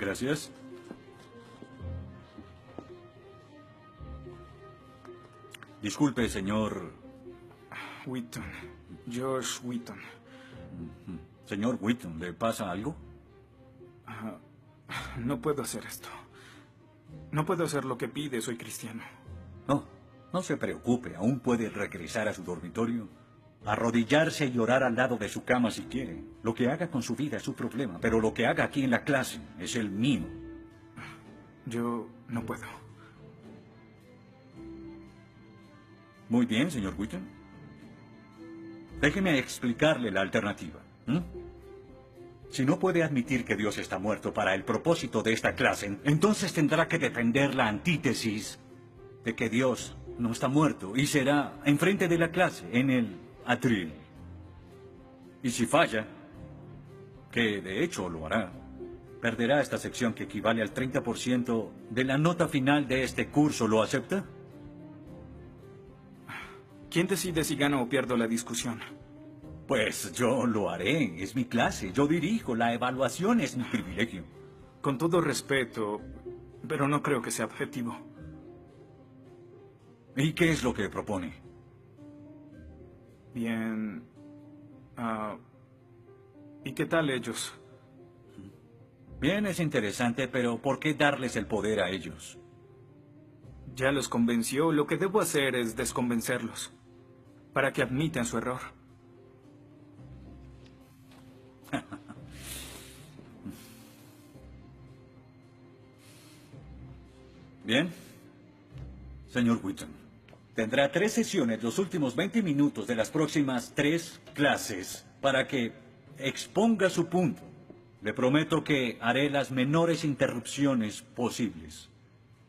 Gracias. Disculpe, señor... Wheaton. Josh Wheaton. Señor Wheaton, ¿le pasa algo? No puedo hacer esto. No puedo hacer lo que pide, soy cristiano. No, no se preocupe, aún puede regresar a su dormitorio. Arrodillarse y llorar al lado de su cama si quiere. Lo que haga con su vida es su problema, pero lo que haga aquí en la clase es el mío. Yo no puedo. Muy bien, señor Wheaton. Déjeme explicarle la alternativa. Si no puede admitir que Dios está muerto para el propósito de esta clase, entonces tendrá que defender la antítesis de que Dios no está muerto y será enfrente de la clase, en el atril. Y si falla, que de hecho lo hará, perderá esta sección que equivale al 30% de la nota final de este curso. ¿Lo acepta? ¿Quién decide si gano o pierdo la discusión? Pues yo lo haré. Es mi clase. Yo dirijo. La evaluación es mi privilegio. Con todo respeto, pero no creo que sea objetivo. ¿Y qué es lo que propone? Bien. ¿Y qué tal ellos? Bien, es interesante, pero ¿por qué darles el poder a ellos? Ya los convenció. Lo que debo hacer es desconvencerlos, para que admitan su error. Bien. Señor Wheaton, tendrá 3 sesiones los últimos 20 minutos de las próximas 3 clases para que exponga su punto. Le prometo que haré las menores interrupciones posibles.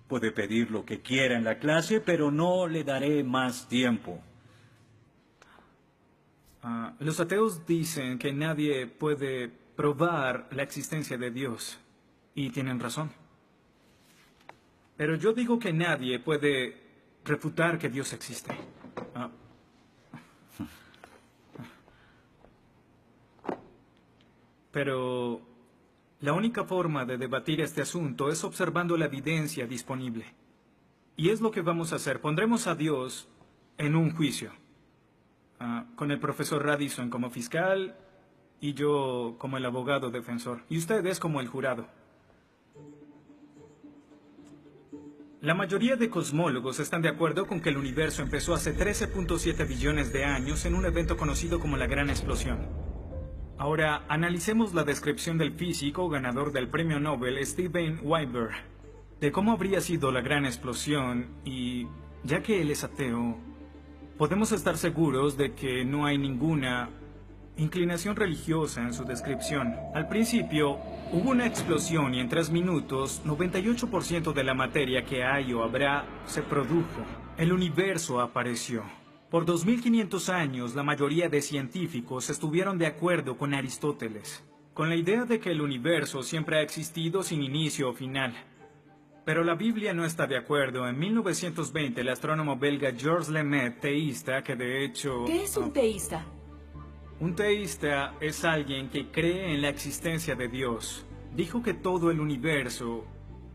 Puede pedir lo que quiera en la clase, pero no le daré más tiempo. Los ateos dicen que nadie puede probar la existencia de Dios, y tienen razón. Pero yo digo que nadie puede refutar que Dios existe. Pero la única forma de debatir este asunto es observando la evidencia disponible. Y es lo que vamos a hacer. Pondremos a Dios en un juicio, con el profesor Radisson como fiscal y yo como el abogado defensor, y ustedes como el jurado. La mayoría de cosmólogos están de acuerdo con que el universo empezó hace 13.7 billones de años en un evento conocido como la Gran Explosión. Ahora, analicemos la descripción del físico ganador del premio Nobel Steven Weinberg de cómo habría sido la Gran Explosión y, ya que él es ateo, podemos estar seguros de que no hay ninguna inclinación religiosa en su descripción. Al principio, hubo una explosión y en 3 minutos, 98% de la materia que hay o habrá se produjo. El universo apareció. Por 2500 años, la mayoría de científicos estuvieron de acuerdo con Aristóteles, con la idea de que el universo siempre ha existido sin inicio o final. Pero la Biblia no está de acuerdo. En 1920, el astrónomo belga Georges Lemaitre, teísta, que de hecho... ¿Qué es un teísta? Un teísta es alguien que cree en la existencia de Dios. Dijo que todo el universo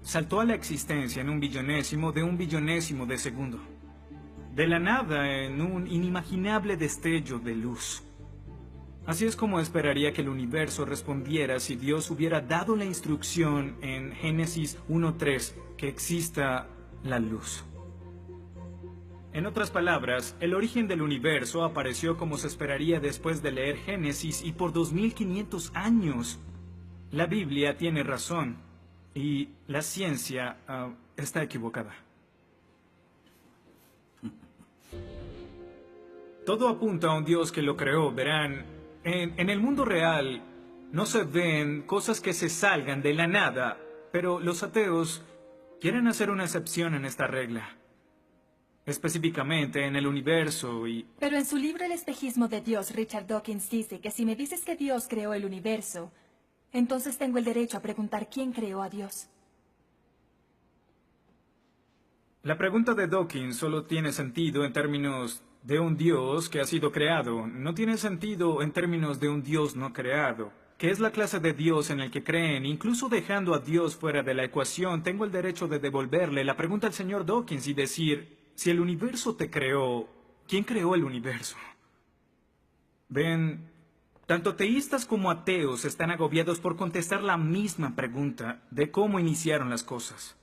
saltó a la existencia en un billonésimo de segundo. De la nada, en un inimaginable destello de luz. Así es como esperaría que el universo respondiera si Dios hubiera dado la instrucción en Génesis 1:3 que exista la luz. En otras palabras, el origen del universo apareció como se esperaría después de leer Génesis y por 2500 años. La Biblia tiene razón y la ciencia está equivocada. Todo apunta a un Dios que lo creó, verán. En el mundo real no se ven cosas que se salgan de la nada, pero los ateos quieren hacer una excepción en esta regla. Específicamente en el universo y... Pero en su libro El espejismo de Dios, Richard Dawkins dice que si me dices que Dios creó el universo, entonces tengo el derecho a preguntar quién creó a Dios. La pregunta de Dawkins solo tiene sentido en términos de un Dios que ha sido creado. No tiene sentido en términos de un Dios no creado. que es la clase de Dios en el que creen, incluso dejando a Dios fuera de la ecuación, tengo el derecho de devolverle la pregunta al señor Dawkins y decir, si el universo te creó, ¿quién creó el universo? Ven, tanto teístas como ateos están agobiados por contestar la misma pregunta de cómo iniciaron las cosas.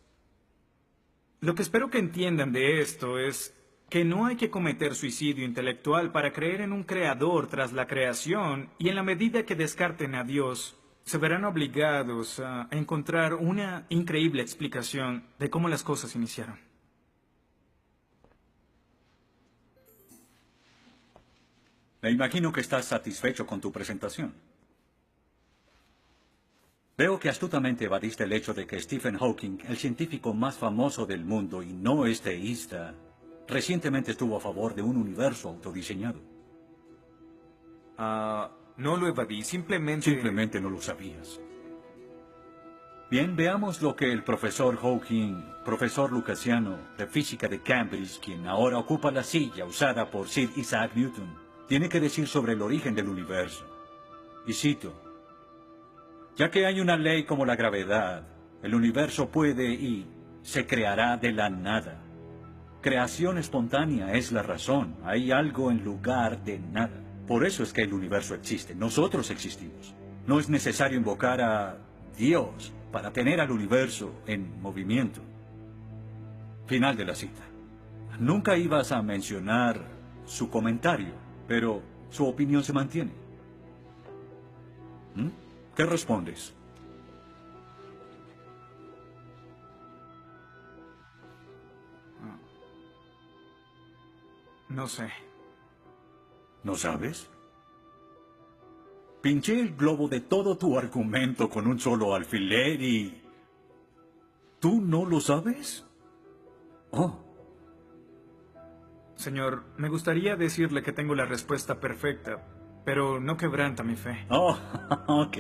Lo que espero que entiendan de esto es que no hay que cometer suicidio intelectual para creer en un creador tras la creación, y en la medida que descarten a Dios, se verán obligados a encontrar una increíble explicación de cómo las cosas iniciaron. Me imagino que estás satisfecho con tu presentación. Veo que astutamente evadiste el hecho de que Stephen Hawking, el científico más famoso del mundo y no es teísta, recientemente estuvo a favor de un universo autodiseñado. No lo evadí, simplemente... Simplemente no lo sabías. Bien, veamos lo que el profesor Hawking, profesor lucasiano de física de Cambridge, quien ahora ocupa la silla usada por Sir Isaac Newton, tiene que decir sobre el origen del universo. Y cito: ya que hay una ley como la gravedad, el universo puede y se creará de la nada. Creación espontánea es la razón. Hay algo en lugar de nada. Por eso es que el universo existe. Nosotros existimos. No es necesario invocar a Dios para tener al universo en movimiento. Final de la cita. Nunca ibas a mencionar su comentario, pero su opinión se mantiene. ¿Qué respondes? No sé. ¿No sabes? Pinché el globo de todo tu argumento con un solo alfiler y... ¿tú no lo sabes? Oh. Señor, me gustaría decirle que tengo la respuesta perfecta, pero no quebranta mi fe. Oh, ok.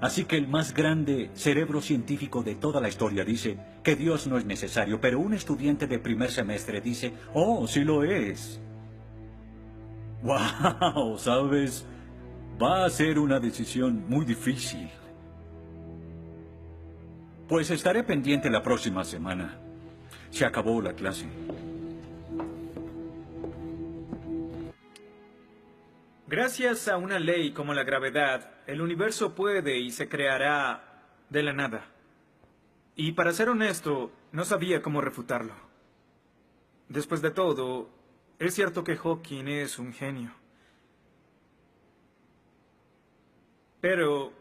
Así que el más grande cerebro científico de toda la historia dice que Dios no es necesario, pero un estudiante de primer semestre dice, oh, sí lo es. Wow, ¿sabes? Va a ser una decisión muy difícil. Pues estaré pendiente la próxima semana. Se acabó la clase. Gracias a una ley como la gravedad, el universo puede y se creará de la nada. Y para ser honesto, no sabía cómo refutarlo. Después de todo, es cierto que Hawking es un genio. Pero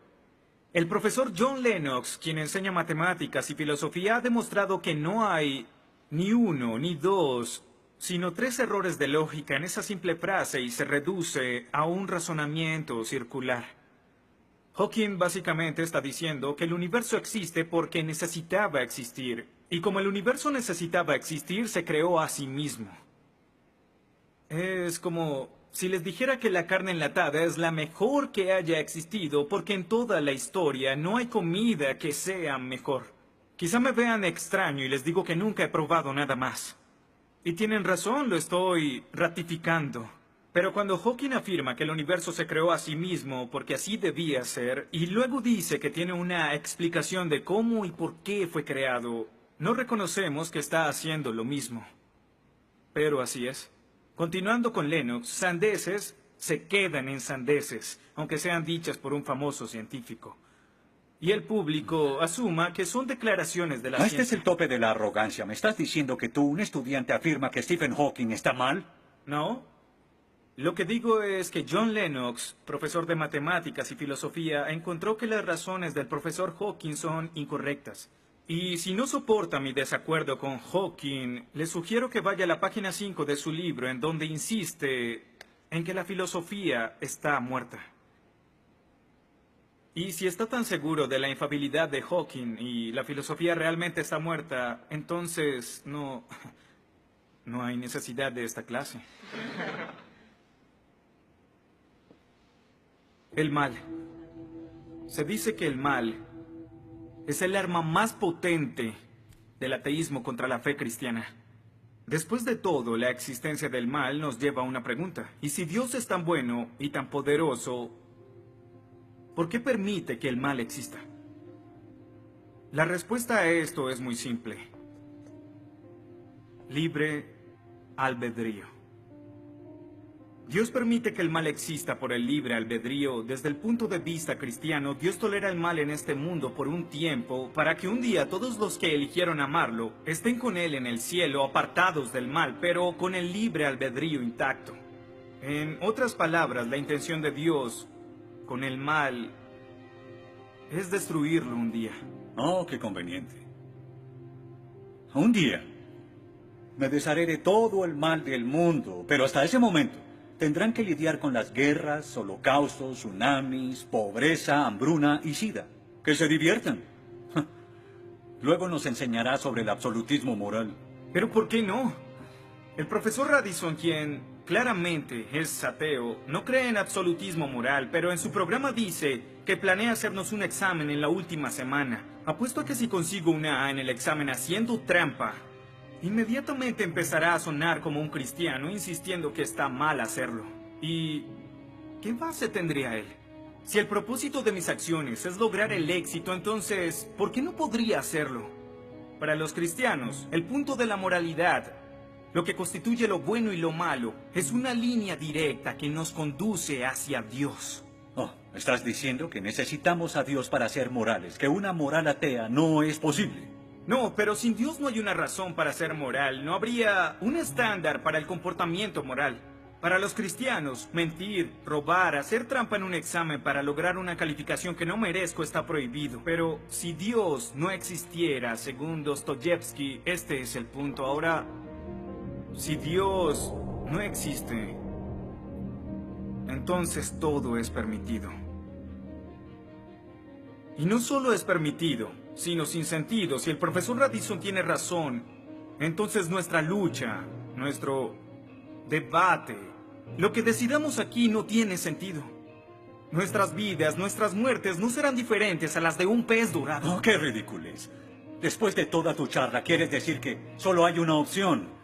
el profesor John Lennox, quien enseña matemáticas y filosofía, ha demostrado que no hay ni uno ni dos, sino 3 errores de lógica en esa simple frase y se reduce a un razonamiento circular. Hawking básicamente está diciendo que el universo existe porque necesitaba existir, y como el universo necesitaba existir, se creó a sí mismo. Es como si les dijera que la carne enlatada es la mejor que haya existido porque en toda la historia no hay comida que sea mejor. Quizá me vean extraño y les digo que nunca he probado nada más. Y tienen razón, lo estoy ratificando. Pero cuando Hawking afirma que el universo se creó a sí mismo porque así debía ser, y luego dice que tiene una explicación de cómo y por qué fue creado, no reconocemos que está haciendo lo mismo. Pero así es. Continuando con Lennox, sandeces se quedan en sandeces, aunque sean dichas por un famoso científico. Y el público asuma que son declaraciones de la ciencia. Este es el tope de la arrogancia. ¿Me estás diciendo que tú, un estudiante, afirma que Stephen Hawking está mal? No. Lo que digo es que John Lennox, profesor de matemáticas y filosofía, encontró que las razones del profesor Hawking son incorrectas. Y si no soporta mi desacuerdo con Hawking, le sugiero que vaya a la página 5 de su libro, en donde insiste en que la filosofía está muerta. Y si está tan seguro de la infalibilidad de Hawking y la filosofía realmente está muerta, entonces no hay necesidad de esta clase. El mal. Se dice que el mal es el arma más potente del ateísmo contra la fe cristiana. Después de todo, la existencia del mal nos lleva a una pregunta. ¿Y si Dios es tan bueno y tan poderoso, ¿por qué permite que el mal exista? La respuesta a esto es muy simple. Libre albedrío. Dios permite que el mal exista por el libre albedrío. Desde el punto de vista cristiano, Dios tolera el mal en este mundo por un tiempo para que un día todos los que eligieron amarlo estén con Él en el cielo, apartados del mal, pero con el libre albedrío intacto. En otras palabras, la intención de Dios con el mal es destruirlo un día. Oh, qué conveniente. Un día me desharé de todo el mal del mundo, pero hasta ese momento tendrán que lidiar con las guerras, holocaustos, tsunamis, pobreza, hambruna y sida. Que se diviertan. Luego nos enseñará sobre el absolutismo moral. ¿Pero por qué no? El profesor Radisson, quien claramente es ateo, no cree en absolutismo moral, pero en su programa dice que planea hacernos un examen en la última semana. Apuesto a que si consigo una A en el examen haciendo trampa, inmediatamente empezará a sonar como un cristiano insistiendo que está mal hacerlo. ¿Y qué base tendría él? Si el propósito de mis acciones es lograr el éxito, entonces, ¿por qué no podría hacerlo? Para los cristianos, el punto de la moralidad, lo que constituye lo bueno y lo malo, es una línea directa que nos conduce hacia Dios. Oh, estás diciendo que necesitamos a Dios para ser morales, que una moral atea no es posible. No, pero sin Dios no hay una razón para ser moral, no habría un estándar para el comportamiento moral. Para los cristianos, mentir, robar, hacer trampa en un examen para lograr una calificación que no merezco está prohibido. Pero si Dios no existiera, según Dostoyevsky, este es el punto. Ahora, si Dios no existe, entonces todo es permitido. Y no solo es permitido, sino sin sentido. Si el profesor Radisson tiene razón, entonces nuestra lucha, nuestro debate, lo que decidamos aquí no tiene sentido. Nuestras vidas, nuestras muertes no serán diferentes a las de un pez dorado. Oh, qué ridiculez. Después de toda tu charla, ¿quieres decir que solo hay una opción?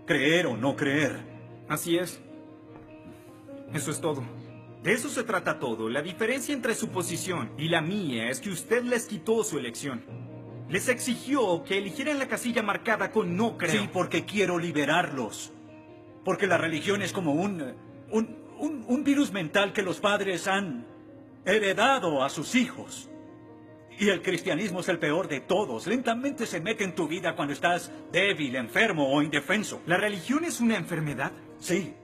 Creer o no creer. Así es. Eso es todo. De eso se trata todo. La diferencia entre su posición y la mía es que usted les quitó su elección. Les exigió que eligieran la casilla marcada con no creo. Sí, porque quiero liberarlos. Porque la religión es como un virus mental que los padres han heredado a sus hijos. Y el cristianismo es el peor de todos. Lentamente se mete en tu vida cuando estás débil, enfermo o indefenso. ¿La religión es una enfermedad? Sí.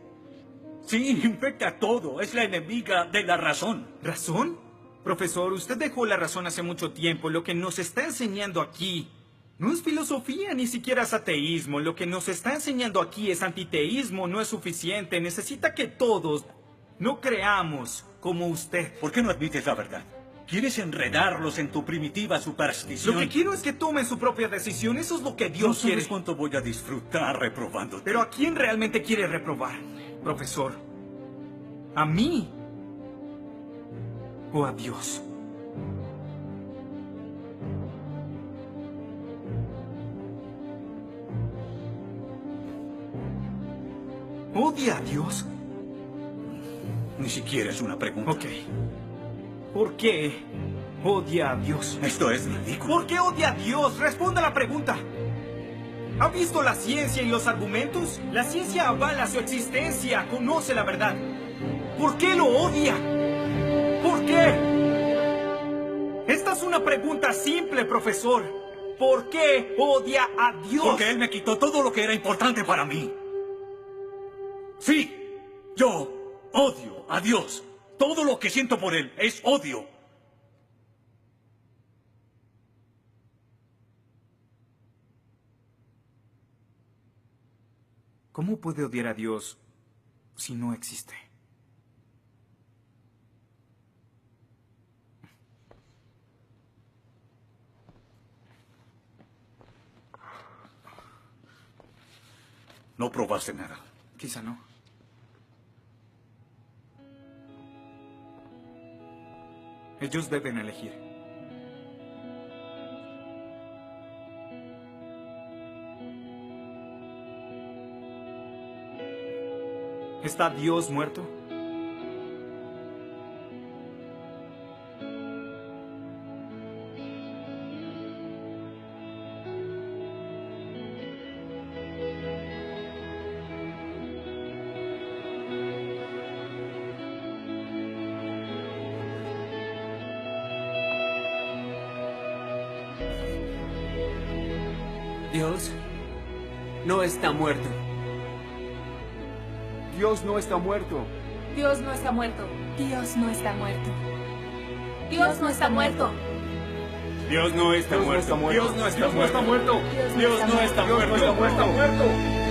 Sí, infecta todo. Es la enemiga de la razón. ¿Razón? Profesor, usted dejó la razón hace mucho tiempo. Lo que nos está enseñando aquí no es filosofía, ni siquiera es ateísmo. Lo que nos está enseñando aquí es antiteísmo. No es suficiente. Necesita que todos no creamos como usted. ¿Por qué no admites la verdad? ¿Quieres enredarlos en tu primitiva superstición? Lo que quiero es que tomen su propia decisión. Eso es lo que Dios No sabes quiere. cuánto voy a disfrutar reprobándote. Pero ¿a quién realmente quiere reprobar, profesor? ¿A mí? ¿O a Dios? ¿Odia a Dios? Ni siquiera es una pregunta. Ok. ¿Por qué odia a Dios? Esto es ridículo. ¿Por qué odia a Dios? Responda la pregunta. ¿Ha visto la ciencia y los argumentos? La ciencia avala su existencia, conoce la verdad. ¿Por qué lo odia? ¿Por qué? Esta es una pregunta simple, profesor. ¿Por qué odia a Dios? Porque Él me quitó todo lo que era importante para mí. Sí, yo odio a Dios. Todo lo que siento por Él es odio. ¿Cómo puede odiar a Dios si no existe? No probaste nada. Quizá no. Ellos deben elegir. ¿Está Dios muerto? Dios no está muerto. Dios no está muerto. Dios no está muerto. Dios no está muerto. Dios no está muerto. Dios no está muerto. Dios no está muerto. Dios no está muerto. Dios no está muerto. Dios no está muerto.